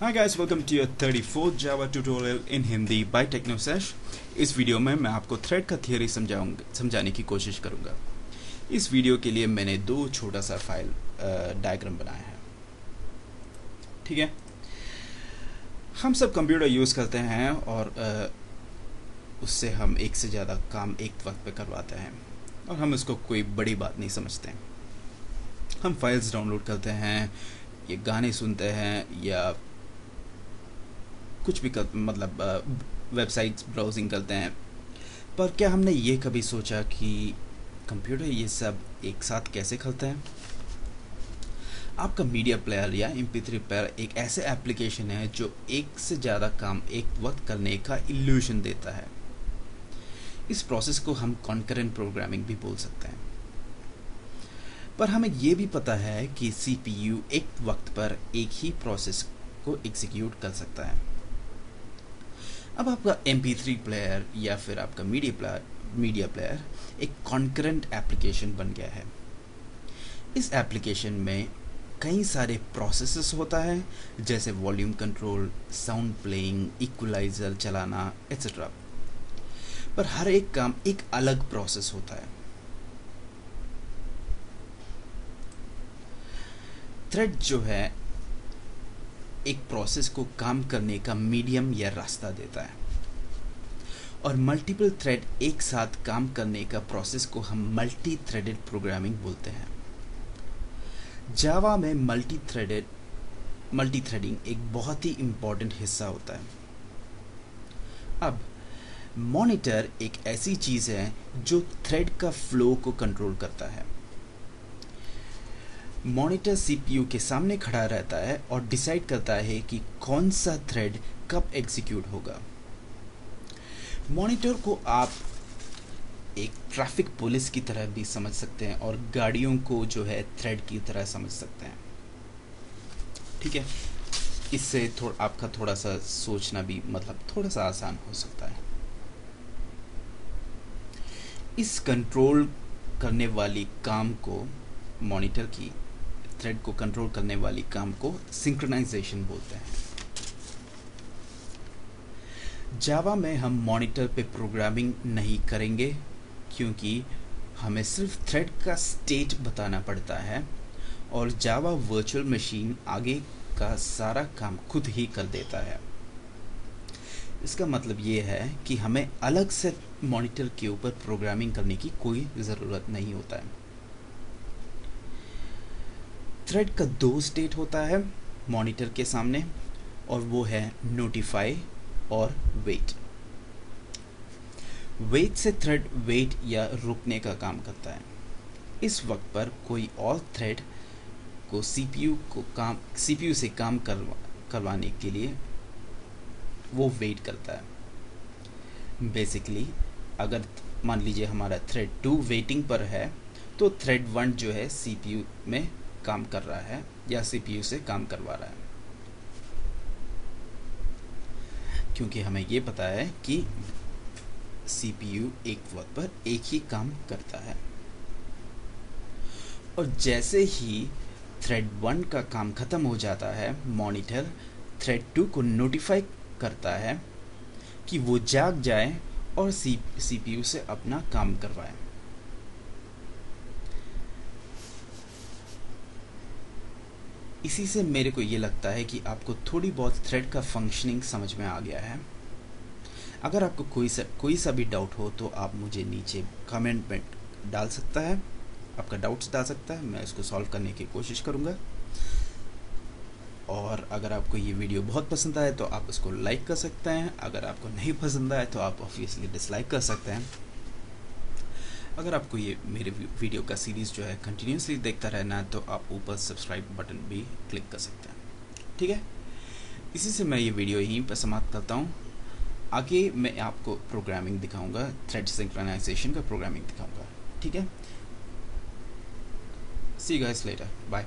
Hi guys, welcome to your 34th Java tutorial in Hindi by TechnoSesh। इस video में मैं आपको thread का थियरी समझाने की कोशिश करूंगा। इस वीडियो के लिए मैंने दो छोटा सा फाइल डायग्राम बनाया है। ठीक है, हम सब कंप्यूटर यूज़ करते हैं और उससे हम एक से ज़्यादा काम एक वक्त पे करवाते हैं और हम इसको कोई बड़ी बात नहीं समझते। हम फाइल्स डाउनलोड करते हैं, ये गाने सुनते हैं या कुछ भी मतलब वेबसाइट्स ब्राउजिंग करते हैं। पर क्या हमने ये कभी सोचा कि कंप्यूटर ये सब एक साथ कैसे करते हैं? आपका मीडिया प्लेयर या MP3 प्लेयर एक ऐसे एप्लीकेशन है जो एक से ज़्यादा काम एक वक्त करने का इल्यूशन देता है। इस प्रोसेस को हम कॉन्करेंट प्रोग्रामिंग भी बोल सकते हैं। पर हमें ये भी पता है कि CPU एक वक्त पर एक ही प्रोसेस को एग्जीक्यूट कर सकता है। अब आपका MP3 प्लेयर या फिर आपका मीडिया प्लेयर एक कॉन्करेंट एप्लीकेशन बन गया है। इस एप्लीकेशन में कई सारे प्रोसेसेस होता है, जैसे volume control, sound playing, equaliser चलाना एट्सेट्रा। पर हर एक काम एक अलग प्रोसेस होता है। थ्रेड जो है एक प्रोसेस को काम करने का मीडियम या रास्ता देता है और मल्टीपल थ्रेड एक साथ काम करने का प्रोसेस को हम मल्टी थ्रेडेड प्रोग्रामिंग बोलते हैं। जावा में मल्टी थ्रेडिंग एक बहुत ही इम्पोर्टेंट हिस्सा होता है। अब मॉनिटर एक ऐसी चीज है जो थ्रेड का फ्लो को कंट्रोल करता है। मॉनिटर CPU के सामने खड़ा रहता है और डिसाइड करता है कि कौन सा थ्रेड कब एग्जीक्यूट होगा। मॉनिटर को आप एक ट्रैफिक पुलिस की तरह भी समझ सकते हैं और गाड़ियों को जो है थ्रेड की तरह समझ सकते हैं। ठीक है, इससे आपका थोड़ा सा सोचना भी मतलब थोड़ा सा आसान हो सकता है। इस कंट्रोल करने वाली काम को मॉनिटर की थ्रेड को कंट्रोल करने वाली काम को सिंक्रोनाइजेशन बोलते हैं। जावा में हम मॉनिटर पे प्रोग्रामिंग नहीं करेंगे क्योंकि हमें सिर्फ थ्रेड का स्टेट बताना पड़ता है और जावा वर्चुअल मशीन आगे का सारा काम खुद ही कर देता है। इसका मतलब ये है कि हमें अलग से मॉनिटर के ऊपर प्रोग्रामिंग करने की कोई ज़रूरत नहीं होता है। थ्रेड का दो स्टेट होता है मॉनिटर के सामने और वो है नोटिफाई और वेट। वेट से थ्रेड वेट या रुकने का काम करता है। इस वक्त पर कोई और थ्रेड को CPU से काम करवाने के लिए वो वेट करता है। बेसिकली अगर मान लीजिए हमारा थ्रेड 2 वेटिंग पर है तो थ्रेड 1 जो है CPU में काम कर रहा है या CPU से काम करवा रहा है, क्योंकि हमें ये पता है कि CPU एक वक्त पर एक ही काम करता है। और जैसे ही थ्रेड 1 का काम खत्म हो जाता है, मॉनिटर थ्रेड 2 को नोटिफाई करता है कि वो जाग जाए और CPU से अपना काम करवाए। इसी से मेरे को ये लगता है कि आपको थोड़ी बहुत थ्रेड का फंक्शनिंग समझ में आ गया है। अगर आपको कोई सा भी डाउट हो तो आप मुझे नीचे कमेंट में डाल सकता है, आपका डाउट्स डाल सकता है, मैं इसको सॉल्व करने की कोशिश करूँगा। और अगर आपको ये वीडियो बहुत पसंद आए तो आप इसको लाइक कर सकते हैं। अगर आपको नहीं पसंद आए तो आप ऑब्वियसली डिसलाइक कर सकते हैं। अगर आपको ये मेरे वीडियो का सीरीज़ जो है कंटिन्यूसली देखता रहना है तो आप ऊपर सब्सक्राइब बटन भी क्लिक कर सकते हैं। ठीक है, इसी से मैं ये वीडियो यहीं पर समाप्त करता हूँ। आगे मैं आपको प्रोग्रामिंग दिखाऊंगा, थ्रेड सिंक्रोनाइजेशन का प्रोग्रामिंग दिखाऊंगा। ठीक है, सी यू गाइस लेटर, बाय।